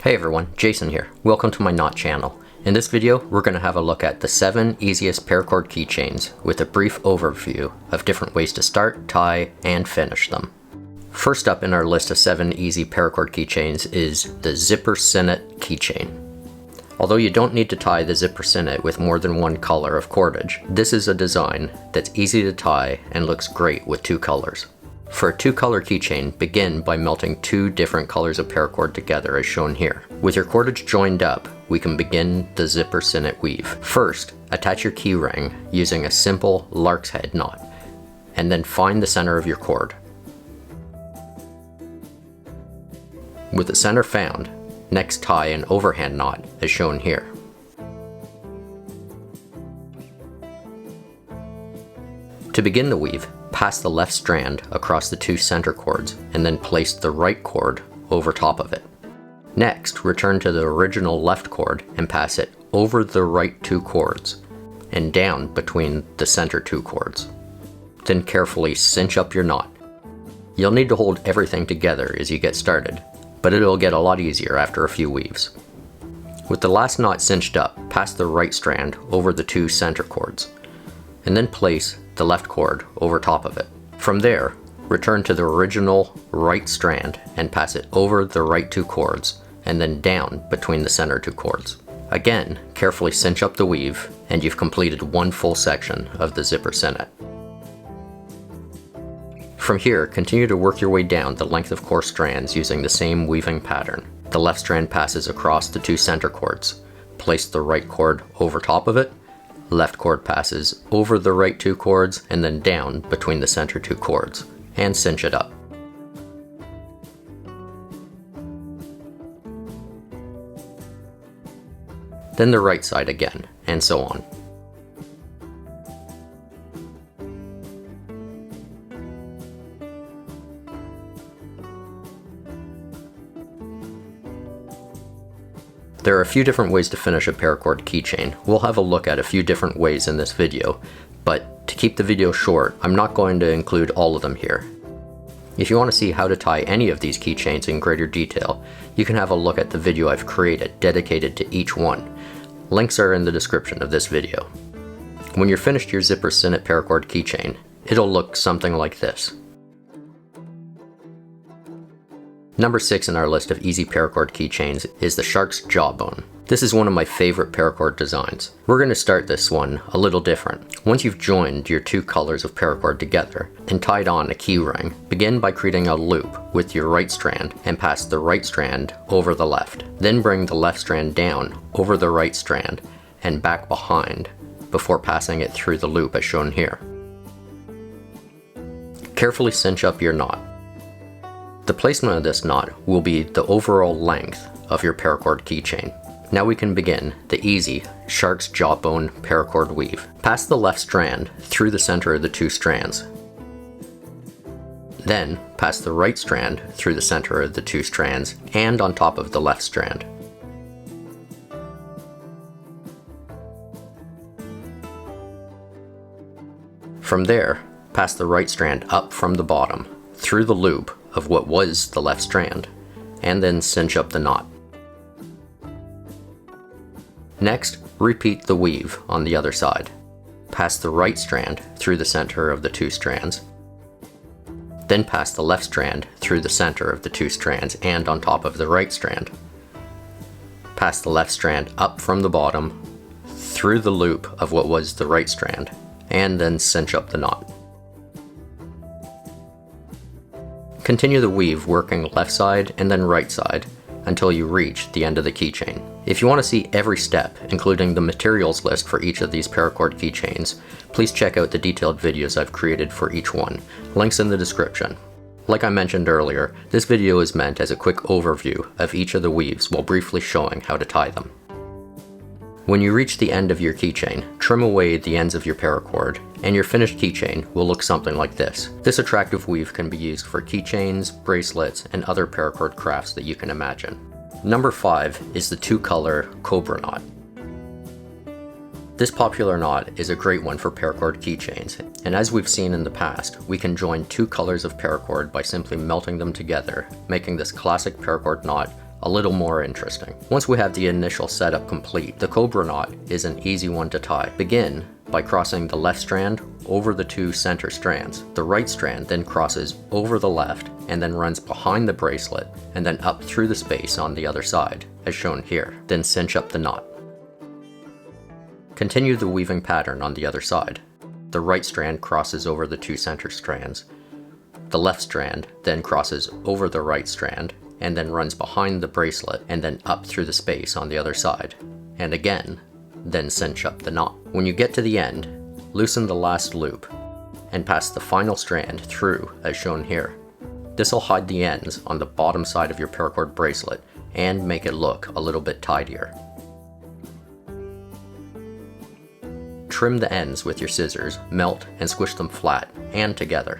Hey everyone, Jason here. Welcome to my knot channel. In this video, we're going to have a look at the 7 easiest paracord keychains with a brief overview of different ways to start, tie, and finish them. First up in our list of 7 easy paracord keychains is the Zipper Sinnet keychain. Although you don't need to tie the Zipper Sinnet with more than one color of cordage, this is a design that's easy to tie and looks great with 2 colors. For a 2-color keychain, begin by melting 2 different colors of paracord together as shown here. With your cordage joined up, we can begin the Zipper Sinnet weave. First, attach your key ring using a simple lark's head knot, and then find the center of your cord. With the center found, next tie an overhand knot as shown here. To begin the weave, pass the left strand across the 2 center cords and then place the right cord over top of it. Next, return to the original left cord and pass it over the right 2 cords and down between the center 2 cords. Then carefully cinch up your knot. You'll need to hold everything together as you get started, but it'll get a lot easier after a few weaves. With the last knot cinched up, pass the right strand over the 2 center cords and then place the left cord over top of it. From there, return to the original right strand and pass it over the right 2 cords and then down between the center 2 cords. Again, carefully cinch up the weave and you've completed 1 full section of the Zipper Sinnet. From here, continue to work your way down the length of core strands using the same weaving pattern. The left strand passes across the 2 center cords. Place the right cord over top of it. Left cord passes over the right 2 cords and then down between the center 2 cords, and cinch it up. Then the right side again, and so on. There are a few different ways to finish a paracord keychain. We'll have a look at a few different ways in this video, but to keep the video short, I'm not going to include all of them here. If you want to see how to tie any of these keychains in greater detail, you can have a look at the video I've created dedicated to each one. Links are in the description of this video. When you're finished your Zipper Sinnet paracord keychain, it'll look something like this. Number 6 in our list of easy paracord keychains is the shark's jawbone. This is one of my favorite paracord designs. We're going to start this one a little different. Once you've joined your 2 colors of paracord together and tied on a key ring, begin by creating a loop with your right strand and pass the right strand over the left. Then bring the left strand down over the right strand and back behind before passing it through the loop as shown here. Carefully cinch up your knot. The placement of this knot will be the overall length of your paracord keychain. Now we can begin the easy shark's jawbone paracord weave. Pass the left strand through the center of the 2 strands. Then pass the right strand through the center of the 2 strands and on top of the left strand. From there, pass the right strand up from the bottom through the loop of what was the left strand, and then cinch up the knot. Next, repeat the weave on the other side. Pass the right strand through the center of the 2 strands, then pass the left strand through the center of the 2 strands and on top of the right strand. Pass the left strand up from the bottom, through the loop of what was the right strand, and then cinch up the knot. Continue the weave working left side and then right side until you reach the end of the keychain. If you want to see every step, including the materials list for each of these paracord keychains, please check out the detailed videos I've created for each one. Links in the description. Like I mentioned earlier, this video is meant as a quick overview of each of the weaves while briefly showing how to tie them. When you reach the end of your keychain, trim away the ends of your paracord, and your finished keychain will look something like this. This attractive weave can be used for keychains, bracelets, and other paracord crafts that you can imagine. Number 5 is the 2-color Cobra knot. This popular knot is a great one for paracord keychains, and as we've seen in the past, we can join two colors of paracord by simply melting them together, making this classic paracord knot a little more interesting. Once we have the initial setup complete, the Cobra knot is an easy one to tie. Begin by crossing the left strand over the 2 center strands. The right strand then crosses over the left and then runs behind the bracelet and then up through the space on the other side, as shown here. Then cinch up the knot. Continue the weaving pattern on the other side. The right strand crosses over the 2 center strands. The left strand then crosses over the right strand and then runs behind the bracelet and then up through the space on the other side. And again, then cinch up the knot. When you get to the end, loosen the last loop and pass the final strand through as shown here. This will hide the ends on the bottom side of your paracord bracelet and make it look a little bit tidier. Trim the ends with your scissors, melt and squish them flat and together.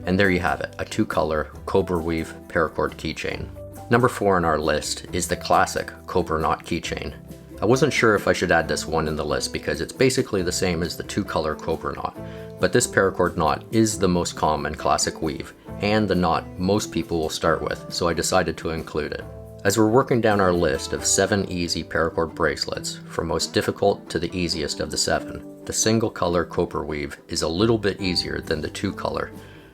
And there you have it, a 2-color Cobra weave paracord keychain. Number 4 on our list is the classic Cobra knot keychain. I wasn't sure if I should add this one in the list because it's basically the same as the 2-color Cobra knot, but this paracord knot is the most common classic weave and the knot most people will start with, so I decided to include it. As we're working down our list of 7 easy paracord bracelets, from most difficult to the easiest of the 7, the single color Cobra weave is a little bit easier than the 2-color,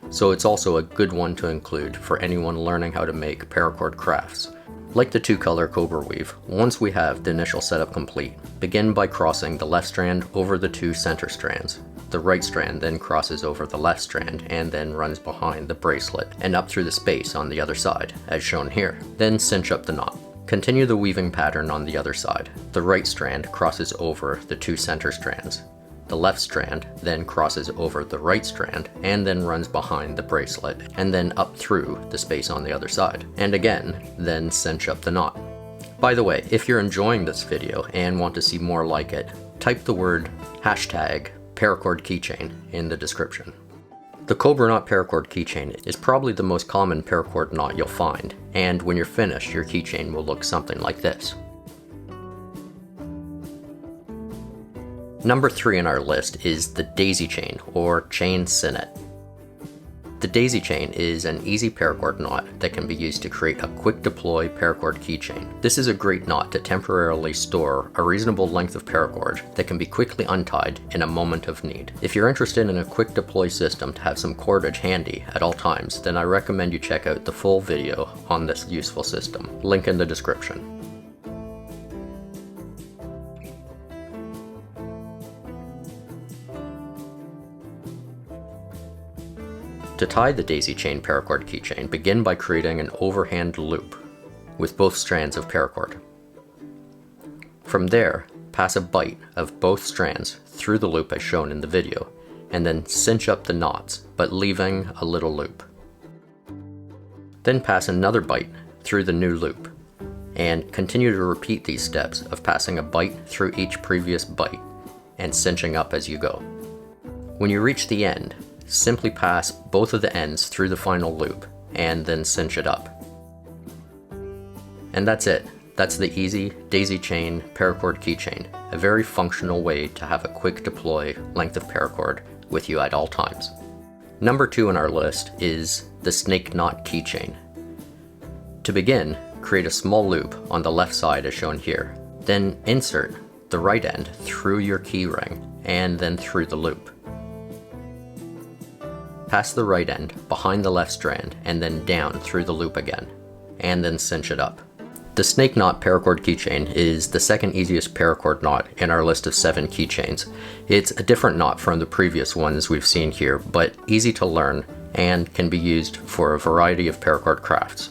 so it's also a good one to include for anyone learning how to make paracord crafts. Like the 2-color Cobra weave, once we have the initial setup complete, begin by crossing the left strand over the 2 center strands. The right strand then crosses over the left strand and then runs behind the bracelet and up through the space on the other side, as shown here. Then cinch up the knot. Continue the weaving pattern on the other side. The right strand crosses over the 2 center strands. The left strand then crosses over the right strand and then runs behind the bracelet and then up through the space on the other side. And again, then cinch up the knot. By the way, if you're enjoying this video and want to see more like it, type the word # Paracord Keychain in the description. The Cobra knot paracord keychain is probably the most common paracord knot you'll find, and when you're finished, your keychain will look something like this. Number 3 on our list is the daisy chain, or chain Sinnet. The daisy chain is an easy paracord knot that can be used to create a quick deploy paracord keychain. This is a great knot to temporarily store a reasonable length of paracord that can be quickly untied in a moment of need. If you're interested in a quick deploy system to have some cordage handy at all times, then I recommend you check out the full video on this useful system. Link in the description. To tie the daisy chain paracord keychain, begin by creating an overhand loop with both strands of paracord. From there, pass a bight of both strands through the loop as shown in the video, and then cinch up the knots, but leaving a little loop. Then pass another bight through the new loop, and continue to repeat these steps of passing a bight through each previous bight, and cinching up as you go. When you reach the end, simply pass both of the ends through the final loop and then cinch it up. And that's it. That's the easy daisy chain paracord keychain, a very functional way to have a quick deploy length of paracord with you at all times. Number 2 on our list is the snake knot keychain. To begin, create a small loop on the left side as shown here. Then insert the right end through your key ring and then through the loop. Pass the right end behind the left strand and then down through the loop again, and then cinch it up. The snake knot paracord keychain is the second easiest paracord knot in our list of 7 keychains. It's a different knot from the previous ones we've seen here, but easy to learn and can be used for a variety of paracord crafts.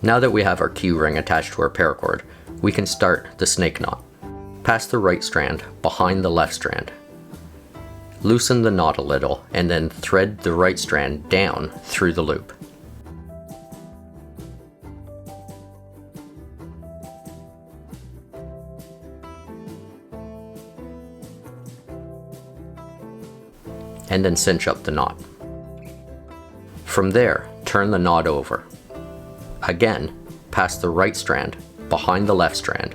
Now that we have our key ring attached to our paracord, we can start the snake knot. Pass the right strand behind the left strand. Loosen the knot a little and then thread the right strand down through the loop. And then cinch up the knot. From there, turn the knot over. Again, pass the right strand behind the left strand.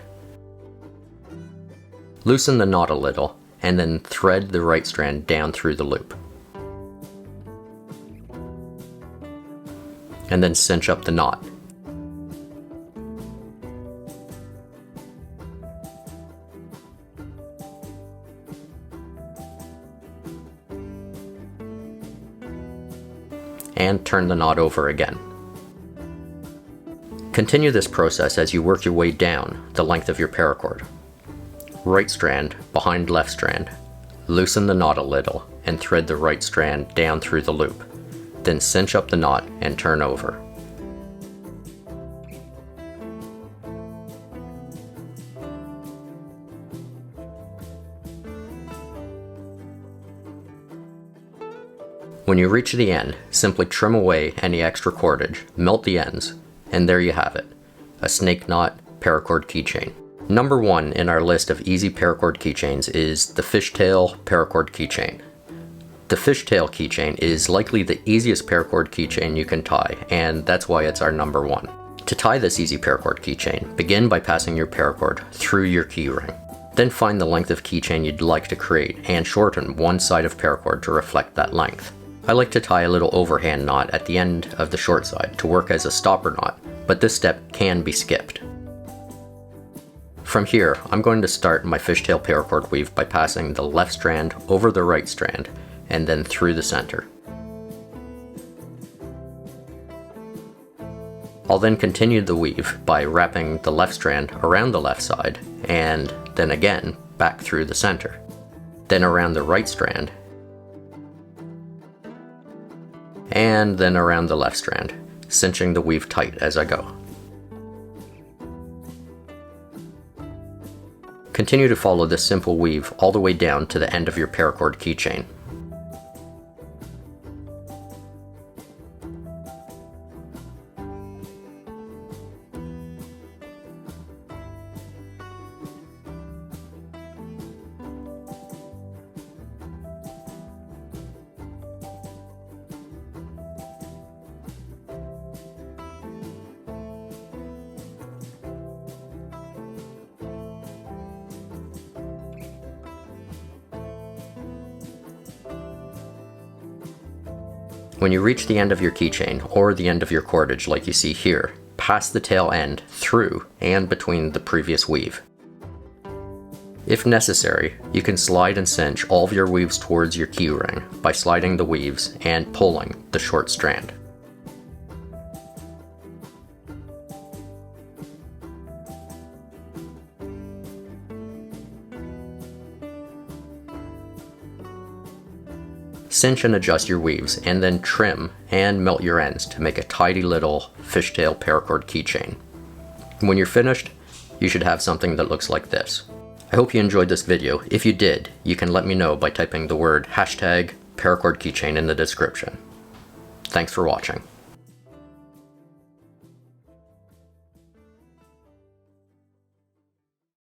Loosen the knot a little and then thread the right strand down through the loop. And then cinch up the knot. and turn the knot over again. Continue this process as you work your way down the length of your paracord. Right strand behind left strand. Loosen the knot a little and thread the right strand down through the loop. Then cinch up the knot and turn over. When you reach the end, simply trim away any extra cordage, melt the ends, and there you have it, a snake knot paracord keychain. Number 1 in our list of easy paracord keychains is the Fishtail paracord keychain. The Fishtail keychain is likely the easiest paracord keychain you can tie, and that's why it's our number 1. To tie this easy paracord keychain, begin by passing your paracord through your keyring. Then find the length of keychain you'd like to create and shorten one side of paracord to reflect that length. I like to tie a little overhand knot at the end of the short side to work as a stopper knot, but this step can be skipped. From here, I'm going to start my fishtail paracord weave by passing the left strand over the right strand and then through the center. I'll then continue the weave by wrapping the left strand around the left side and then again back through the center. Then around the right strand and then around the left strand, cinching the weave tight as I go. Continue to follow this simple weave all the way down to the end of your paracord keychain. When you reach the end of your keychain, or the end of your cordage like you see here, pass the tail end through and between the previous weave. If necessary, you can slide and cinch all of your weaves towards your keyring by sliding the weaves and pulling the short strand. Cinch and adjust your weaves, and then trim and melt your ends to make a tidy little fishtail paracord keychain. When you're finished, you should have something that looks like this. I hope you enjoyed this video. If you did, you can let me know by typing the word #paracord keychain in the description. Thanks for watching.